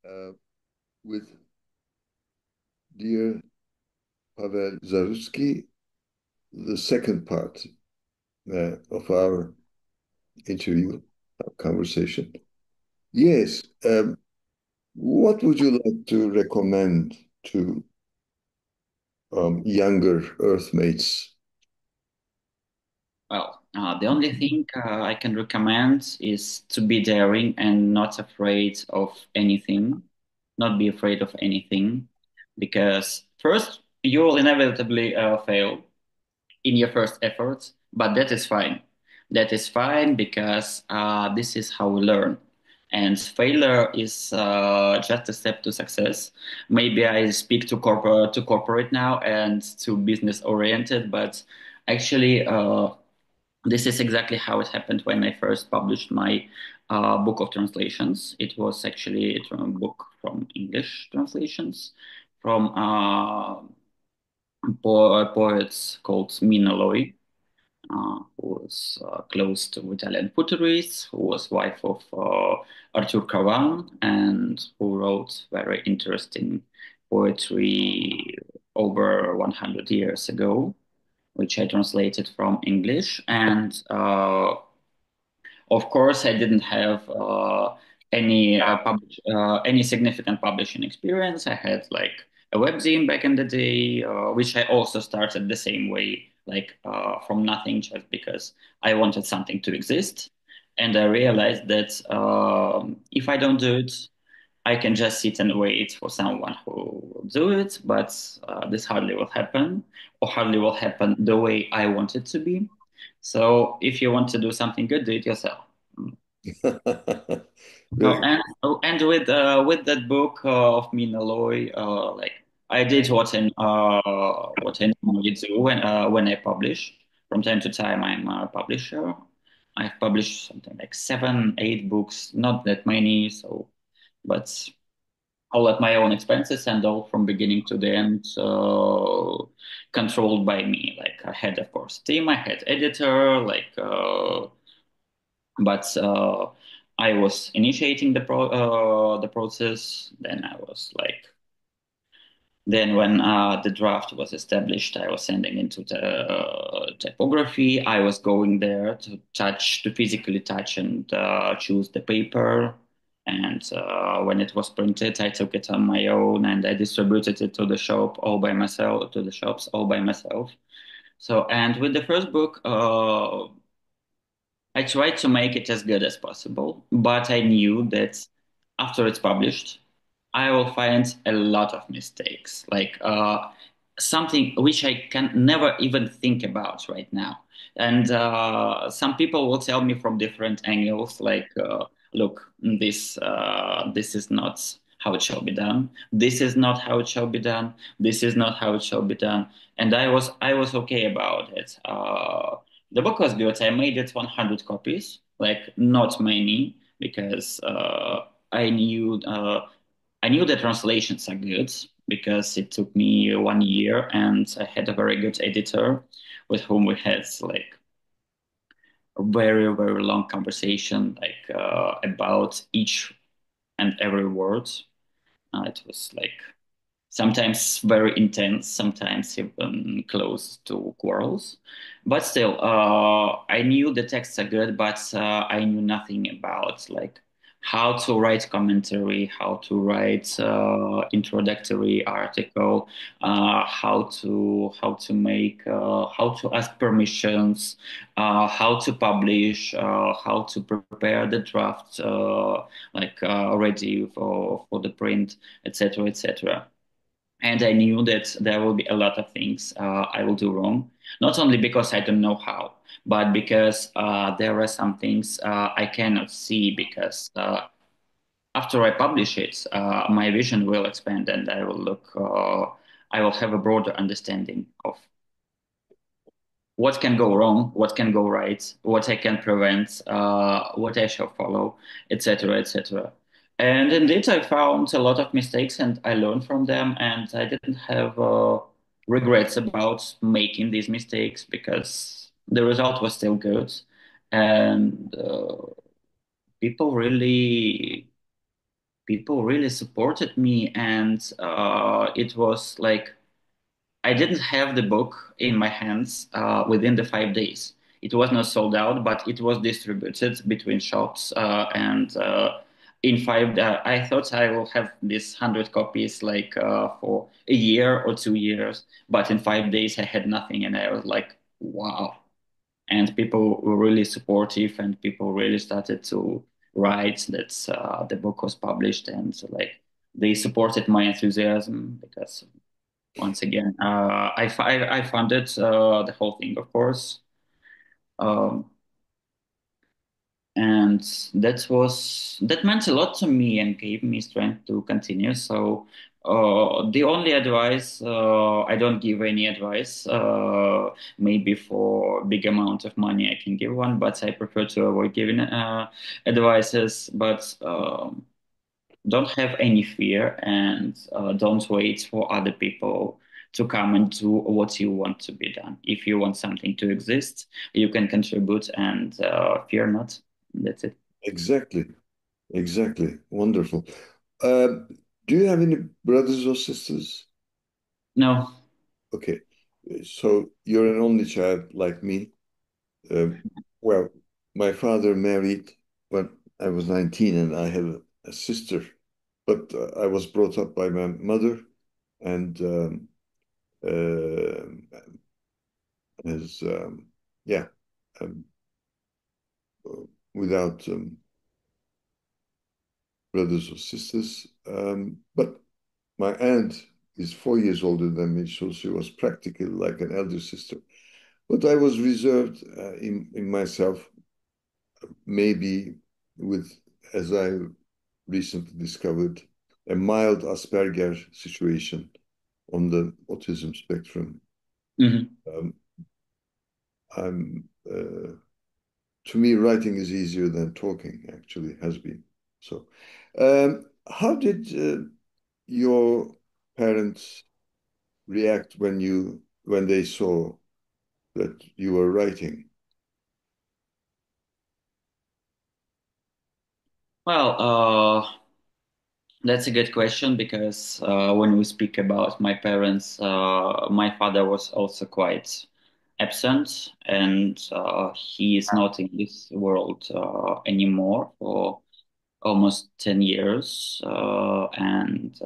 uh, with dear Pavel Zarutskiy, the second part of our interview, our conversation. Yes, what would you like to recommend to younger Earthmates? Well, the only thing I can recommend is to be daring and not afraid of anything, not be afraid of anything, because first you will inevitably fail in your first efforts, but that is fine. That is fine because this is how we learn. And failure is just a step to success. Maybe I speak to corporate now and to business oriented, but actually, this is exactly how it happened when I first published my book of translations. It was actually a book from English translations from poets called Mina Loy, who was close to Italian Futuries, who was wife of Arthur Cavan, and who wrote very interesting poetry over 100 years ago, which I translated from English. And of course, I didn't have any significant publishing experience. I had like a webzine back in the day, which I also started the same way, like from nothing, just because I wanted something to exist. And I realized that if I don't do it, I can just sit and wait for someone who will do it, but this hardly will happen, or hardly will happen the way I want it to be. So if you want to do something good, do it yourself. Oh, Very. and with that book of Mina Loy, like I did what I normally do when I publish. From time to time, I'm a publisher. I've published something like 7, 8 books, not that many, so but all at my own expenses and all from beginning to the end, controlled by me. Like I had, of course, team, I had editor, but I was initiating the process. Then I was like, then when the draft was established, I was sending into the typography. I was going there to touch, to physically touch and choose the paper. And when it was printed, I took it on my own and I distributed it to the shop all by myself, to the shops all by myself. So, and with the first book, I tried to make it as good as possible, but I knew that after it's published, I will find a lot of mistakes, like something which I can never even think about right now. And some people will tell me from different angles, like, look, this is not how it shall be done. This is not how it shall be done. This is not how it shall be done. And I was okay about it. The book was good. I made it 100 copies, like not many, because I knew the translations are good because it took me 1 year, and I had a very good editor with whom we had like a very very long conversation, like about each and every word. It was like sometimes very intense, sometimes even close to quarrels. But still, I knew the texts are good, but I knew nothing about like how to write commentary, how to write introductory article, how to make how to ask permissions, how to publish, how to prepare the draft, ready for the print, etc., etc. And I knew that there will be a lot of things I will do wrong, not only because I don't know how, but because there are some things I cannot see because after I publish it, my vision will expand and I will have a broader understanding of what can go wrong, what can go right, what I can prevent, what I shall follow, etc., etc. And indeed, I found a lot of mistakes and I learned from them, and I didn't have regrets about making these mistakes because the result was still good, and people really people really supported me, and it was like I didn't have the book in my hands within the 5 days. It was not sold out, but it was distributed between shops, and in I thought I will have this 100 copies like for a year or 2 years, but in 5 days I had nothing, and I was like, wow. And people were really supportive, and people really started to write that the book was published, and so, like, they supported my enthusiasm because once again, I funded the whole thing, of course, um, and that meant a lot to me and gave me strength to continue. So the only advice, I don't give any advice. Maybe for big amount of money I can give one, but I prefer to avoid giving advices. But don't have any fear, and don't wait for other people to come and do what you want to be done. If you want something to exist, you can contribute, and fear not. That's it. Exactly. Exactly. Wonderful. Uh, do you have any brothers or sisters? No. Okay. So you're an only child like me. Uh, well, my father married when I was 19 and I have a sister, but I was brought up by my mother and as yeah, um, without brothers or sisters. But my aunt is 4 years older than me, so she was practically like an elder sister. But I was reserved in myself, maybe with, as I recently discovered, a mild Asperger situation on the autism spectrum. Mhm. Um, I'm to me, writing is easier than talking. Actually, has been so. How did your parents react when they saw that you were writing? Well, that's a good question because when we speak about my parents, my father was also quite absent, and he is not in this world anymore for almost 10 years. And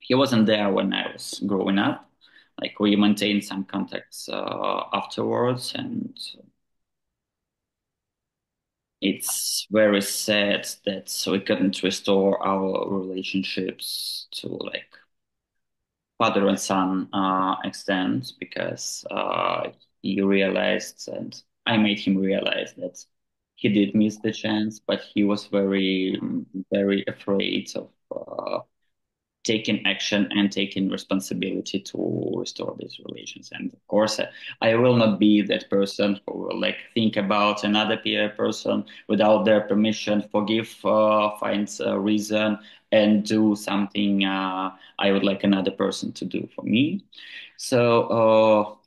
he wasn't there when I was growing up. Like, we maintained some contacts afterwards, and it's very sad that we couldn't restore our relationships to, like, father and son extent, because he realized, and I made him realize, that he did miss the chance, but he was very, very afraid of taking action and taking responsibility to restore these relations. And of course, I will not be that person who will, like, think about another peer person without their permission, forgive, find a reason, and do something I would like another person to do for me. So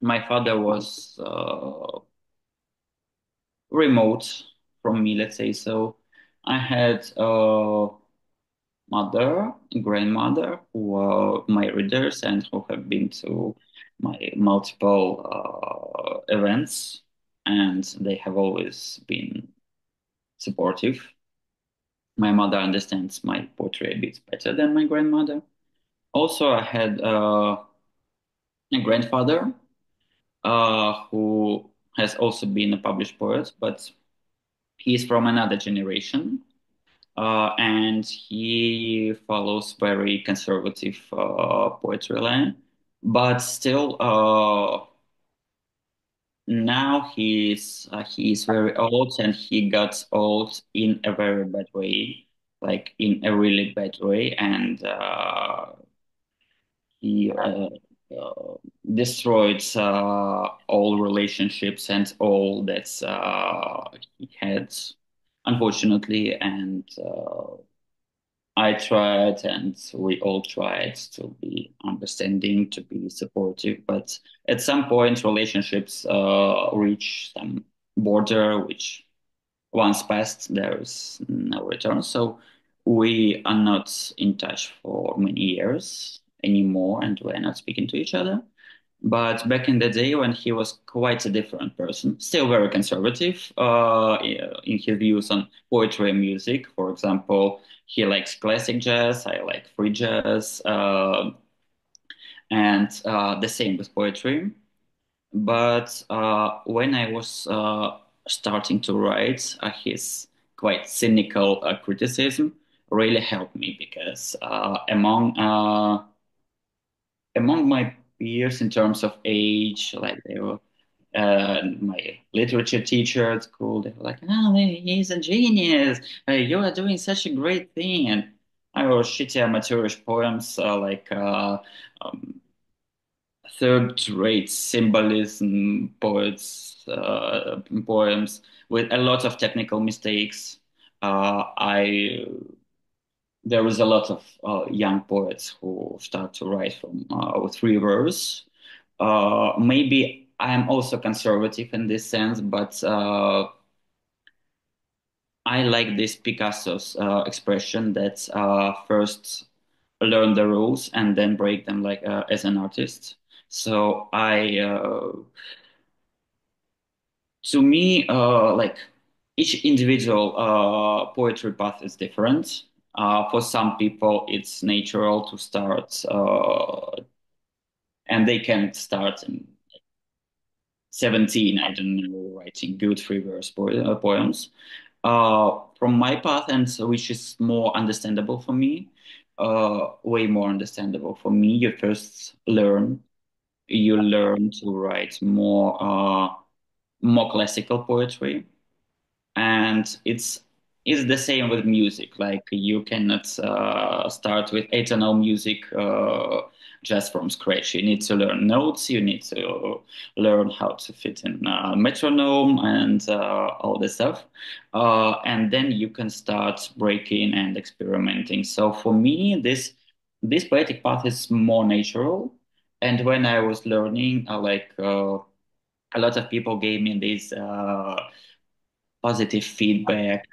my father was remote from me, let's say so. I had mother, grandmother, who are my readers and who have been to my multiple events, and they have always been supportive. My mother understands my poetry a bit better than my grandmother. Also, I had a grandfather who has also been a published poet, but he's from another generation. And he follows very conservative poetry line, but still, now he's very old, and he got old in a very bad way, like in a really bad way, and he destroyed all relationships and all that he had, unfortunately, and. I tried, and we all tried to be understanding, to be supportive, but at some point, relationships reach some border which, once passed, there is no return. So we are not in touch for many years anymore, and we're not speaking to each other. But back in the day when he was quite a different person, still very conservative in his views on poetry and music. For example, he likes classic jazz, I like free jazz, and the same with poetry. But when I was starting to write, his quite cynical criticism really helped me because among my peers in terms of age, like they were my literature teacher at school, they were like, "Oh, he's a genius! You are doing such a great thing!" And I wrote shitty amateurish poems um, third-rate symbolism poems with a lot of technical mistakes. I There was a lot of young poets who start to write from with three verse. Maybe I'm also conservative in this sense, but I like this Picasso's expression that first learn the rules and then break them like as an artist. So to me, like each individual poetry path is different. For some people, it's natural to start, and they can start in 17, I don't know, writing good free verse poems. From my path, and so which is more understandable for me, way more understandable for me, you learn to write more classical poetry, and it's the same with music. Like you cannot start with atonal music just from scratch. You need to learn notes. You need to learn how to fit in metronome and all this stuff, and then you can start breaking and experimenting. So for me, this poetic path is more natural. And when I was learning, a lot of people gave me this positive feedback.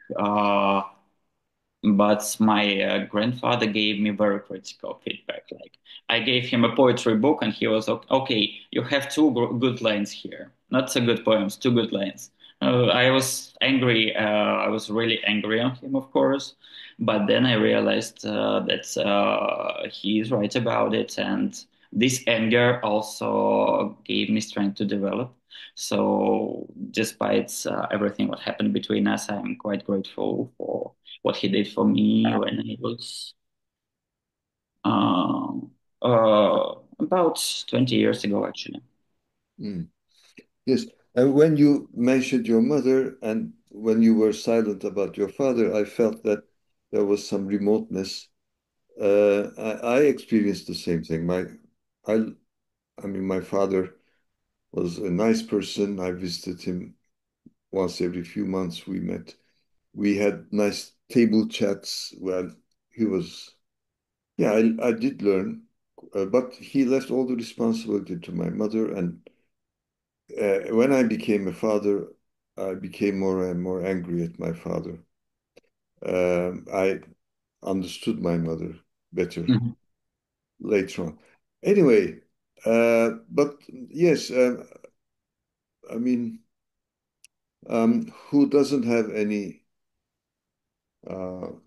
But my grandfather gave me very critical feedback. Like I gave him a poetry book, and he was okay. You have two good lines here, not so good poems, two good lines. I was angry. I was really angry on him, of course. But then I realized that he is right about it, and this anger also gave me strength to develop. So, despite everything what happened between us, I'm quite grateful for what he did for me when I was um, about 20 years ago, actually. Mm. Yes. And when you mentioned your mother and when you were silent about your father, I felt that there was some remoteness. I experienced the same thing. I, I mean, my father was a nice person. I visited him once every few months. We met. We had nice table chats. Well, he was, yeah, I did learn, but he left all the responsibility to my mother. And when I became a father, I became more and more angry at my father. I understood my mother better Mhm. later on. Anyway, but yes, I mean, who doesn't have any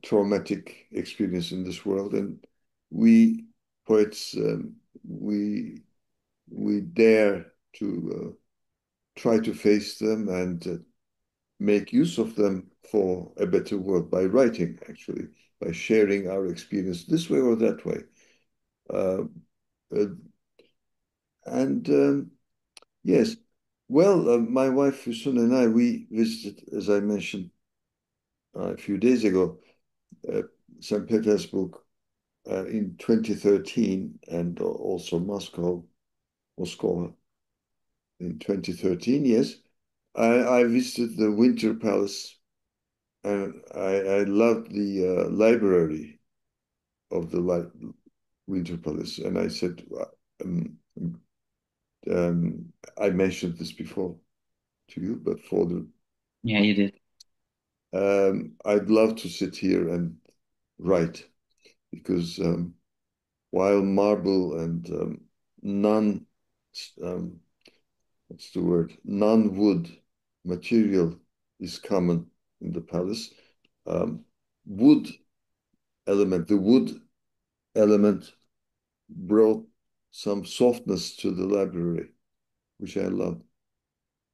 traumatic experience in this world? And we poets, we dare to try to face them and make use of them for a better world by writing, actually, by sharing our experience this way or that way. Uh, uh, and yes, well, my wife Füsun and I, we visited, as I mentioned a few days ago, uh, St. Petersburg in 2013, and also Moscow in 2013. Yes, I visited the Winter Palace, and I loved the library of the Winter Palace. And I said, um, I mentioned this before to you, but for the Yeah, you did. I'd love to sit here and right, because while marble and non, um, what's the word, non-wood material is common in the palace, um, wood the wood element brought some softness to the library, which I loved.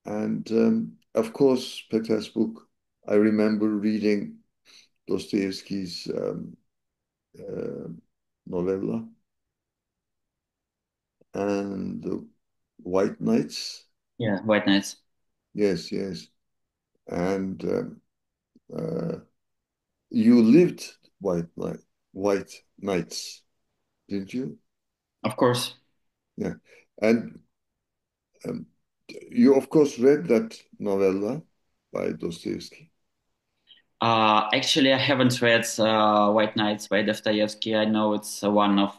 And of course, Petersburg, I remember reading Dostoevsky's uh, novella and the White Knights. Yeah, White Nights. Yes, yes. And uh, you lived White Knights, didn't you? Of course. Yeah. And um, you, of course, read that novella by Dostoevsky. Actually, I haven't read White Nights by Dostoevsky. I know it's one of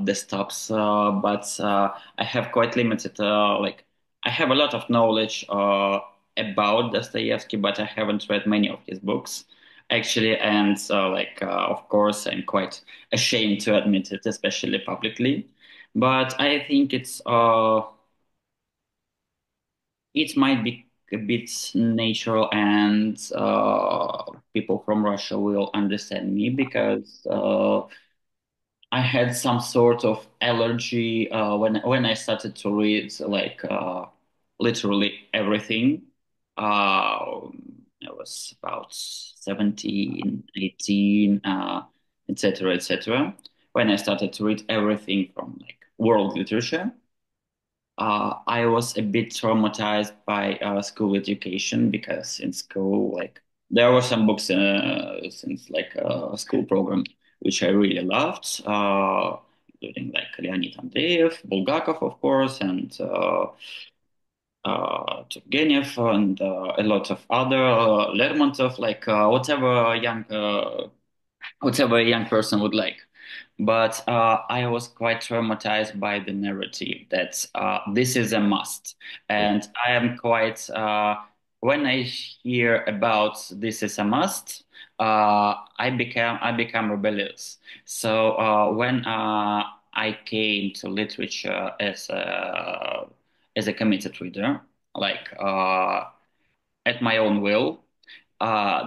the stops, but I have quite limited, like, I have a lot of knowledge about Dostoevsky, but I haven't read many of his books, actually. And of course, I'm quite ashamed to admit it, especially publicly. But I think it might be a bit natural, and people from Russia will understand me because I had some sort of allergy when I started to read literally everything. I was about 17, 18, etc., etc. When I started to read everything from like world literature, I was a bit traumatized by school education because in school, like there were some books since like a school program which I really loved, including like Leonid Andreev, Bulgakov, of course, and Turgenev, and a lot of other Lermontov, like whatever a young person would like. But I was quite traumatized by the narrative that this is a must. And I am quite, when I hear about this is a must, I become rebellious. So when I came to literature as a committed reader, like at my own will,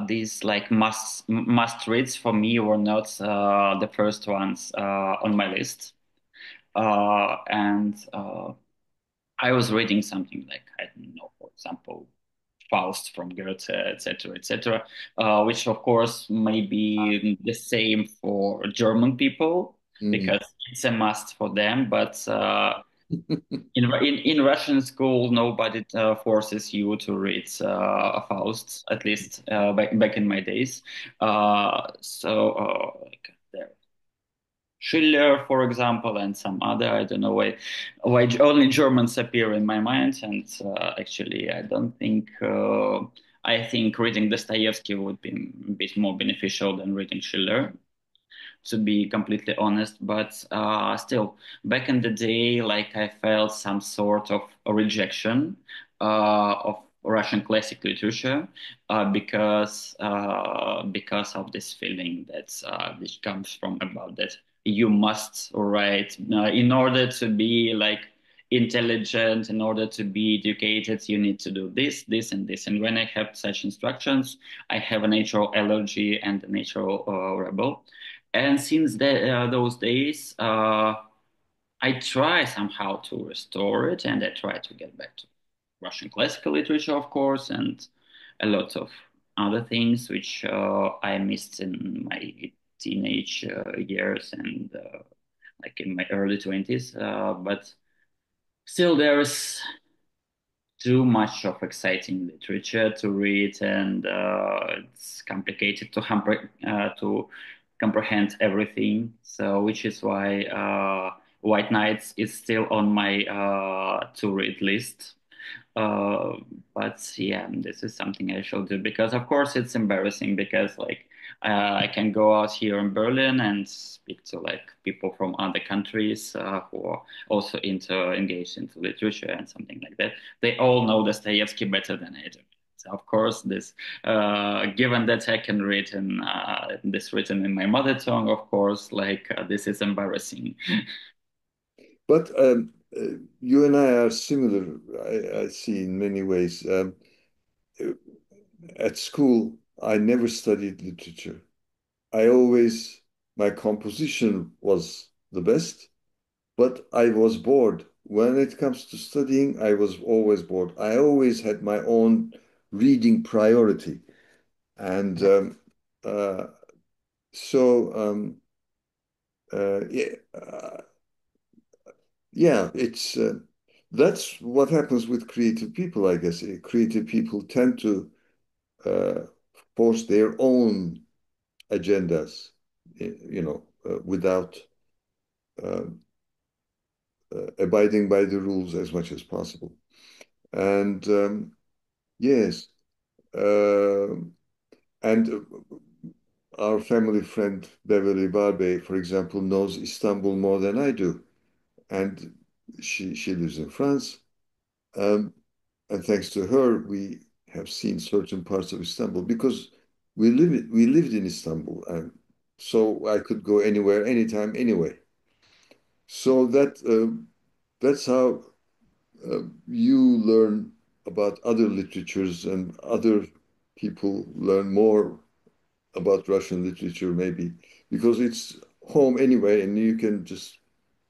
these like must reads for me were not the first ones on my list. And I was reading something like, I don't know, for example, Faust from Goethe, etc., etc., which of course may be the same for German people Mm. because it's a must for them. But in Russian school, nobody forces you to read Faust, at least back in my days. Like there, Schiller, for example, and some other. I don't know why only Germans appear in my mind, and actually, I don't think. I think reading Dostoevsky would be a bit more beneficial than reading Schiller, to be completely honest. But still, back in the day, like I felt some sort of a rejection of Russian classic literature because of this feeling that which comes from about that you must write in order to be like intelligent, in order to be educated, you need to do this, this, and this. And when I have such instructions, I have a natural allergy and a natural rebel. And since those days, I try somehow to restore it, and I try to get back to Russian classical literature, of course, and a lot of other things which I missed in my teenage years and like in my early 20s. But still, there is too much of exciting literature to read, and it's complicated to comprehend everything. So, which is why White Nights is still on my to read list. Uh, but yeah, this is something I shall do because, of course, it's embarrassing because like I can go out here in Berlin and speak to like people from other countries who are also engaged into literature and something like that. They all know Dostoevsky better than I do. Of course, this given that I can read in this written in my mother tongue, of course, like this is embarrassing. But you and I are similar, I see in many ways. At school, I never studied literature. I always, my composition was the best, but I was bored. When it comes to studying, I was always bored. I always had my own reading priority. And uh, so, yeah, yeah, it's that's what happens with creative people, I guess. Creative people tend to uh, force their own agendas, without uh, abiding by the rules as much as possible. And yes, uh, and our family friend Beverly Barbe, for example, knows Istanbul more than I do, and she lives in France. Um, and thanks to her, we have seen certain parts of Istanbul because we lived in Istanbul, and so I could go anywhere, anytime, anyway. So that's how you learn about other literatures and other people learn more about Russian literature, maybe because it's home anyway, and you can just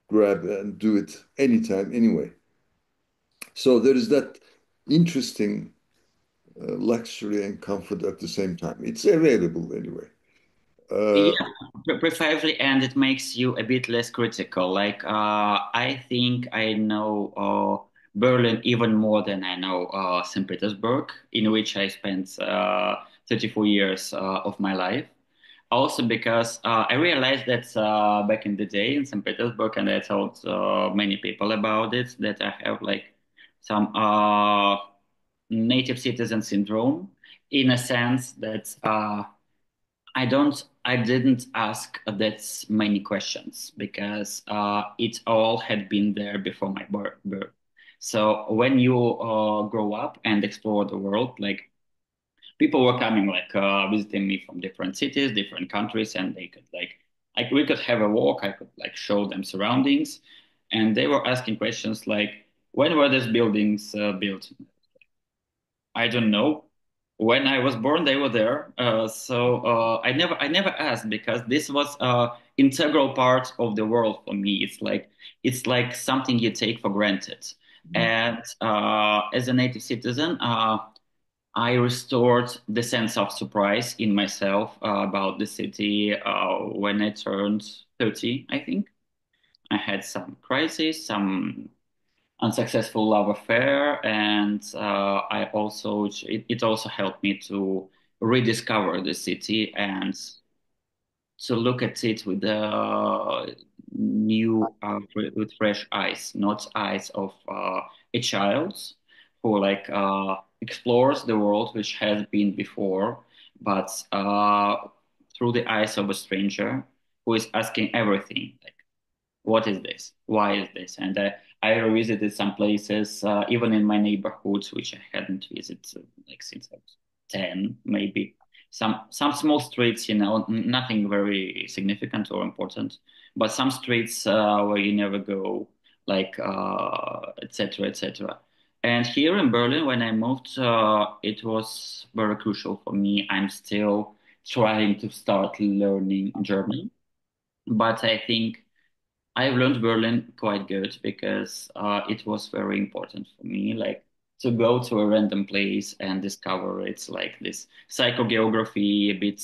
grab and do it anytime, anyway. So there is that interesting luxury and comfort at the same time. It's available anyway. Yeah, Uh, precisely, and it makes you a bit less critical. Like, I think I know Berlin even more than I know St. Petersburg, in which I spent 34 years of my life. Also, because I realized that back in the day in St. Petersburg, and I told many people about it, that I have like some native citizen syndrome, in a sense that. I didn't ask that many questions because it all had been there before my birth. So when you grow up and explore the world, like people were coming, like visiting me from different cities, different countries, and they could like we could have a walk. I could like show them surroundings, and they were asking questions like, when were these buildings built? I don't know. When I was born, they were there. I never asked because this was integral part of the world for me. It's like something you take for granted. And as a native citizen, I restored the sense of surprise in myself about the city when I turned 30, I think. I had some crisis, some unsuccessful love affair, and it also helped me to rediscover the city and to look at it with with fresh eyes, not eyes of a child who explores the world which has been before, but through the eyes of a stranger who is asking everything. Like, what is this? Why is this? And I revisited some places, even in my neighborhoods, which I hadn't visited like since I was 10, maybe. Some small streets, nothing very significant or important, but some streets where you never go, like etc. etc. And here in Berlin, when I moved, it was very crucial for me. I'm still trying to start learning German, but I think I've learned Berlin quite good because it was very important for me, like to go to a random place and discover it's like this psychogeography, a bit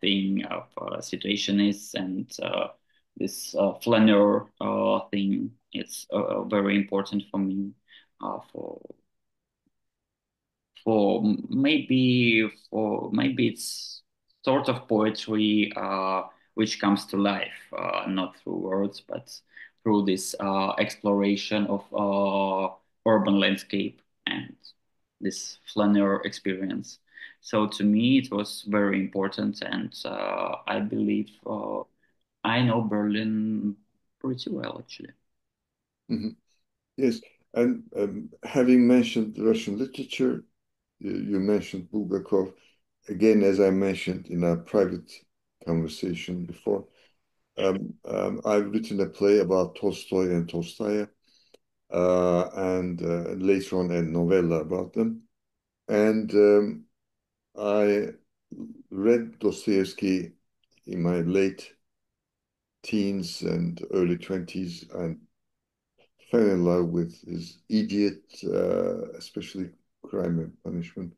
thing of situationists and this flaneur thing. It's very important for me for for maybe it's sort of poetry which comes to life not through words but through this exploration of urban landscape and this flaneur experience. So to me it was very important, and I believe I know Berlin pretty well actually. mhm. Yes, and having mentioned Russian literature, you mentioned Bulgakov. Again, as I mentioned in a private conversation before, I've written a play about Tolstoy and Tolstoy, and later on a novella about them. And I read Dostoevsky in my late teens and early 20s and fell in love with his Idiot, especially Crime and Punishment.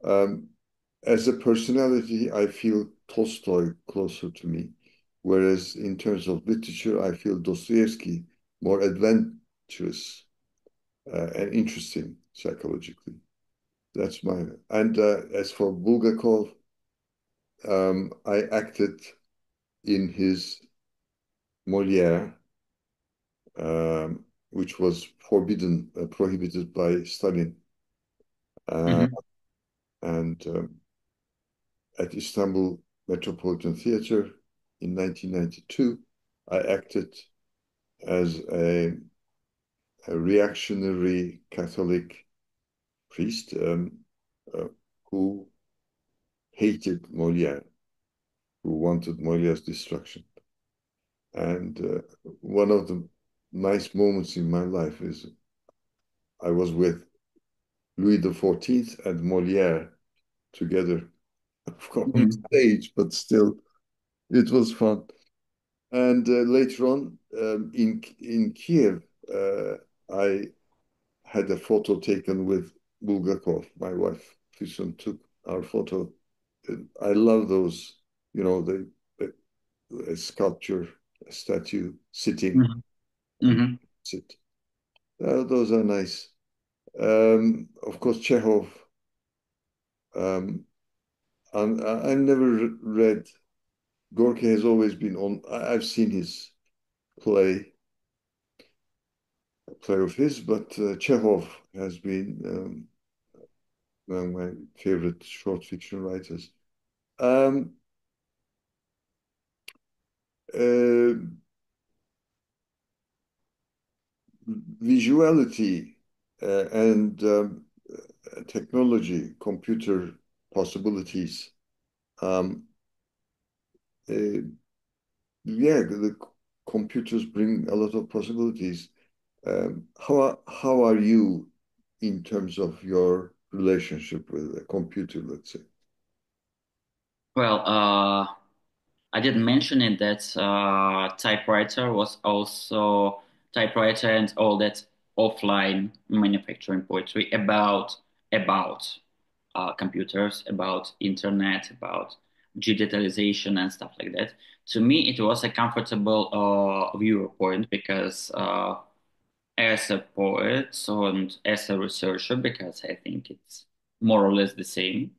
Um, as a personality, I feel Tolstoy closer to me, whereas in terms of literature, I feel Dostoevsky more adventurous and interesting psychologically. That's mine. And as for Bulgakov, I acted in his Molière, which was prohibited by Stalin. Uh, Hmm. and at Istanbul Metropolitan Theater in 1992, I acted as a reactionary Catholic priest uh, who hated Molière, who wanted Molière's destruction. And one of the nice moments in my life is I was with Louis XIV and Molière together, of course, on Hmm. stage, but still, it was fun. And later on, in Kiev, I had a photo taken with Bulgakov. My wife Füsun took our photo. I love those, you know, the a sculpture, a statue sitting Hmm. and Hmm. sit. Those are nice. Of course, Chekhov. Um, I never read. Gorky has always been on. I've seen his play, a play of his, but Chekhov has been one of my favorite short fiction writers. Um, uh, Visuality and technology, computer possibilities. Um, uh, yeah, the computers bring a lot of possibilities. How are you in terms of your relationship with a computer, let's say? Well, I didn't mention it that typewriter was also typewriter and all that offline manufacturing poetry about computers, about internet, about digitalization and stuff like that. To me, it was a comfortable viewpoint because as a poet and as a researcher, because I think it's more or less the same,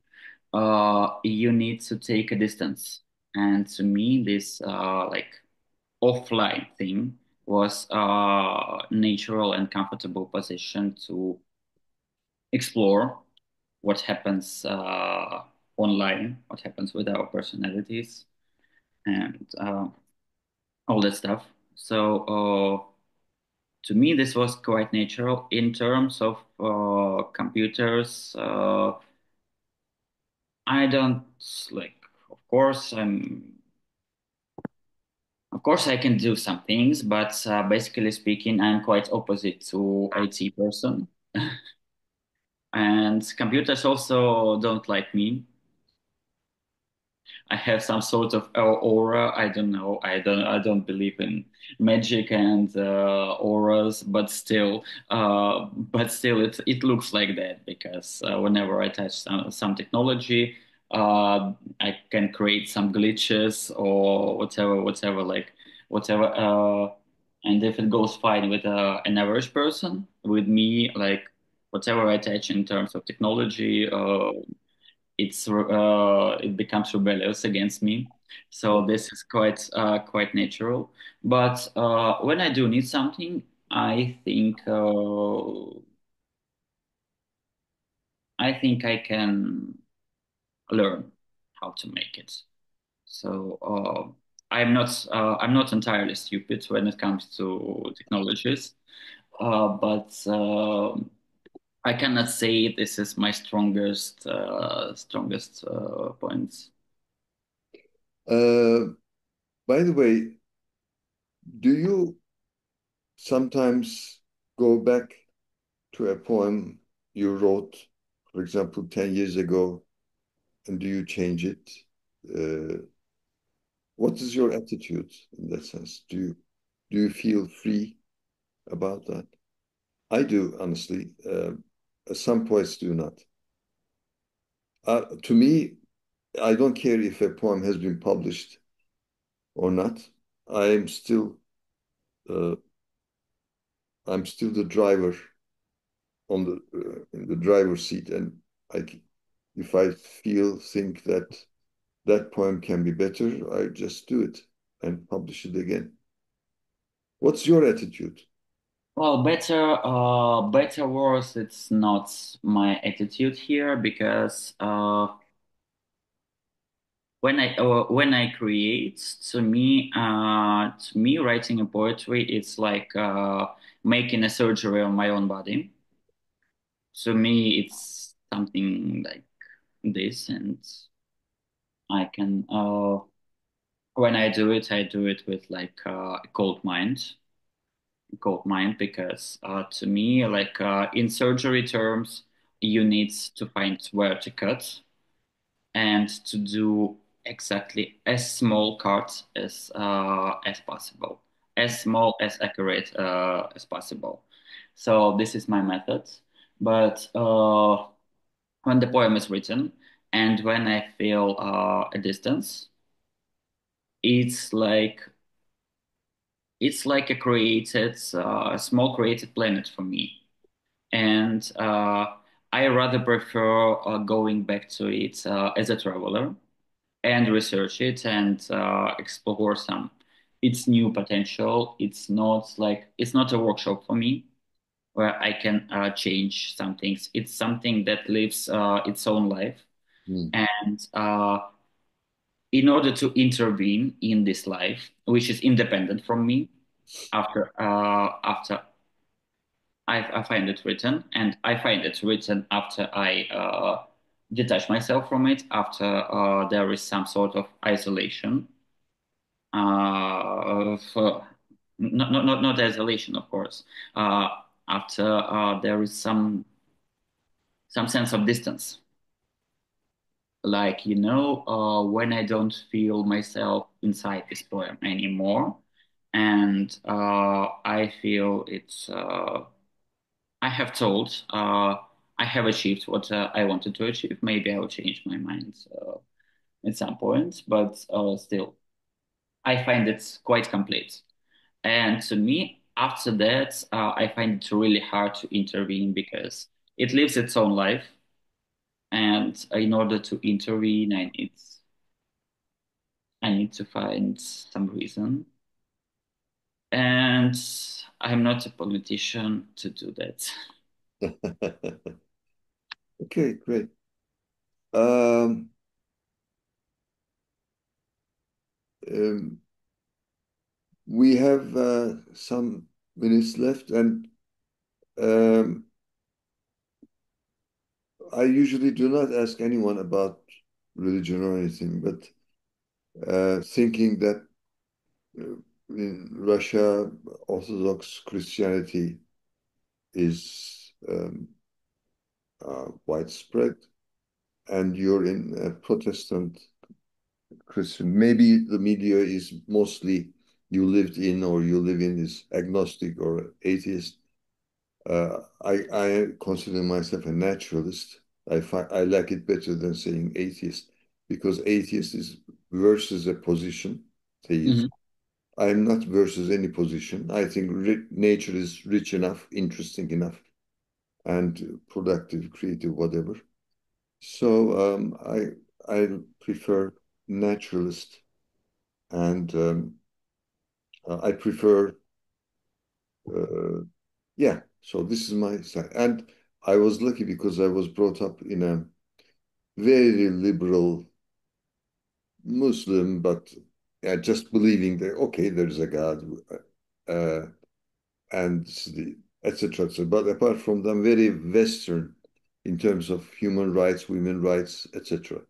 you need to take a distance. And to me, this like offline thing was a natural and comfortable position to explore what happens online, what happens with our personalities, and all that stuff. So to me, this was quite natural in terms of computers. I don't like, of course, of course, I can do some things, but basically speaking, I'm quite opposite to IT person, and computers also don't like me. I have some sort of aura. I don't know. I don't believe in magic and auras, but still, it looks like that because whenever I touch some technology, I can create some glitches or whatever, like whatever. And if it goes fine with an average person, with me, like whatever I touch in terms of technology, it becomes rebellious against me. So this is quite natural. But when I do need something, I think I can learn how to make it. So I'm not entirely stupid when it comes to technologies, but I cannot say this is my strongest points. Uh, by the way, do you sometimes go back to a poem you wrote, for example, 10 years ago, and do you change it? Uh, what is your attitude in that sense? Do you feel free about that? I do, honestly. Some poets do not. To me, I don't care if a poem has been published or not. I am still, uh, I'm still the driver on the in the driver's seat, and if I think that that poem can be better, I just do it and publish it again. What's your attitude? Well, better worse. It's not my attitude here because when I create, to me, writing a poetry, it's like making a surgery on my own body. To me, it's something like this, and I can when I do it with like a cold mind, because to me, like in surgery terms, you need to find where to cut and to do exactly as small cuts as possible, as small as accurate as possible. So this is my method. But when the poem is written and when I feel a distance, it's like it's like a small created planet for me, and I rather prefer going back to it as a traveler and research it and explore some its new potential. It's not a workshop for me where I can change some things. It's something that lives its own life, Hmm. and in order to intervene in this life, which is independent from me, after I find it written, and I find it written after I detach myself from it, after there is some sort of isolation. For not isolation, of course. Uh, After there is some sense of distance, like when I don't feel myself inside this poem anymore, and I feel it's. I have told. I have achieved what I wanted to achieve. Maybe I will change my mind at some point, but still, I find it quite complete. And to me, after that, I find it really hard to intervene because it lives its own life. And in order to intervene, I need to find some reason. And I'm not a politician to do that. Okay, great. Um, um, we have some minutes left, and um, I usually do not ask anyone about religion or anything, but thinking that uh, in Russia, Orthodox Christianity is widespread, and you're in a Protestant Christian. Maybe the media is mostly you lived in or you live in is agnostic or atheist. I consider myself a naturalist. I like it better than saying atheist because atheist is versus a position, theism. Mhm. I'm not versus any position. I think nature is rich enough, interesting enough, and productive, creative, whatever. So I prefer naturalist, and I prefer yeah. So this is my side, and I was lucky because I was brought up in a very liberal Muslim, but just believing that okay, there's a God, uh, and etc. But apart from them, very Western in terms of human rights, women rights, etc.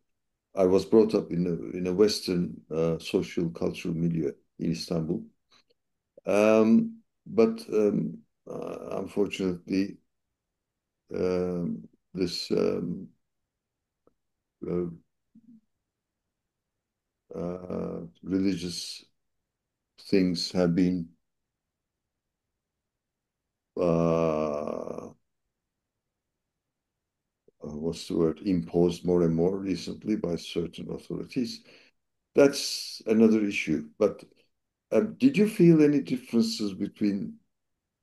I was brought up in a Western social cultural milieu in Istanbul. But unfortunately, this uh, religious things have been what's the word, imposed more and more recently by certain authorities. That's another issue. But did you feel any differences between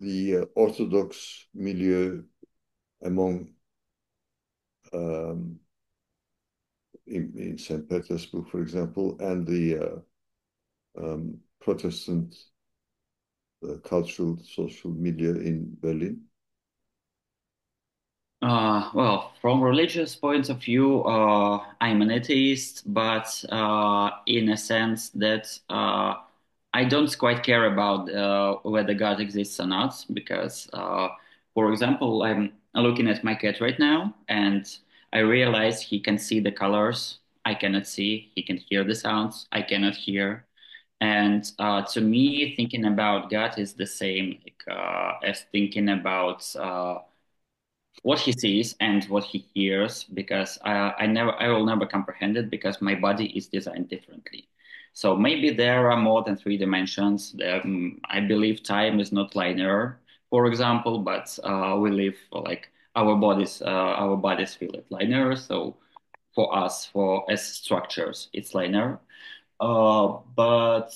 the Orthodox milieu among um, in St. Petersburg, for example, and the Protestant cultural social milieu in Berlin? Well, from religious point of view, I'm an atheist, but in a sense that I don't quite care about whether God exists or not, because, for example, I'm looking at my cat right now, and I realize he can see the colors. I cannot see. He can hear the sounds. I cannot hear. And to me, thinking about God is the same as thinking about what he sees and what he hears, because I will never comprehend it because my body is designed differently. So maybe there are more than three dimensions. I believe time is not linear, for example, but we live like our bodies feel it linear. So for us, for as structures, it's linear. But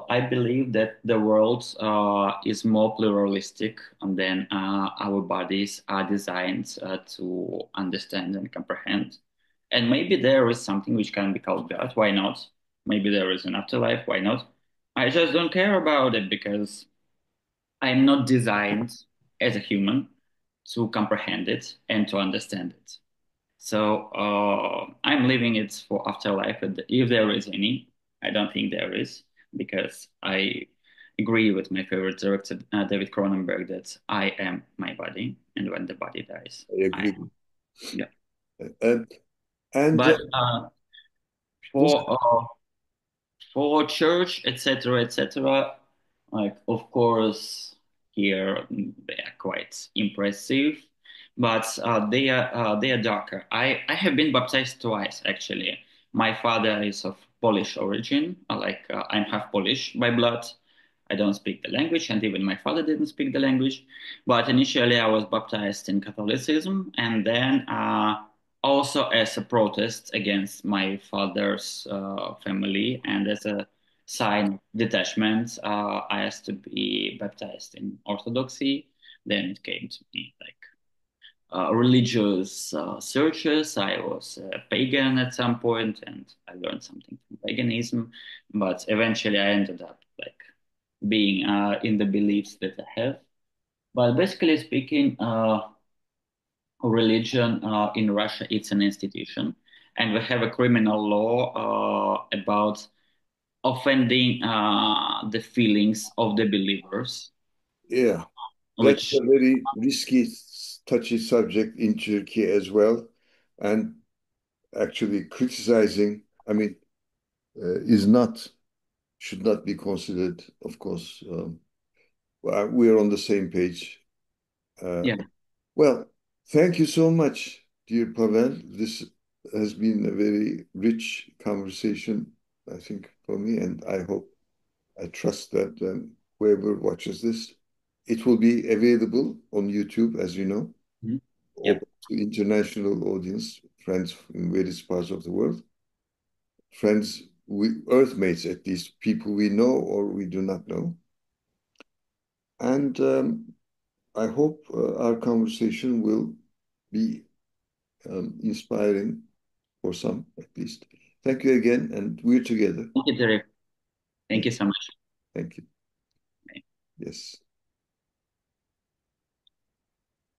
I believe that the world is more pluralistic than our bodies are designed to understand and comprehend. And maybe there is something which can be called God. Why not? Maybe there is an afterlife. Why not? I just don't care about it because I'm not designed as a human to comprehend it and to understand it. So I'm leaving it for afterlife, if there is any. I don't think there is, because I agree with my favorite director, David Cronenberg, that I am my body, and when the body dies, I I agree. am. Yeah. And and But just for church, etc., etc., like of course here they are quite impressive, but they are darker. I have been baptized twice actually. My father is of Polish origin, I'm half Polish by blood. I don't speak the language, and even my father didn't speak the language. But initially, I was baptized in Catholicism, and then also as a protest against my father's family, and as a sign of detachment, I asked to be baptized in Orthodoxy. Then it came to me like religious searches. I was a pagan at some point, and I learned something from paganism. But eventually, I ended up like being in the beliefs that I have. But basically speaking, religion in Russia it's an institution, and we have a criminal law about offending the feelings of the believers, yeah, that's which a very risky, touchy subject in Turkey as well, and actually criticizing, I mean, is not should not be considered. Of course, we are on the same page. Uh, yeah, well, thank you so much, dear Pavel. This has been a very rich conversation, I think, for me, and I trust that whoever watches this, it will be available on YouTube, as you know, mhm, yeah. open to international audience, friends in various parts of the world, friends, Earthmates at least, people we know or we do not know. And I hope our conversation will be inspiring for some, at least. Thank you again, and we're together. Thank you, Terry. Thank Thank you you. so much. Thank you. Yes.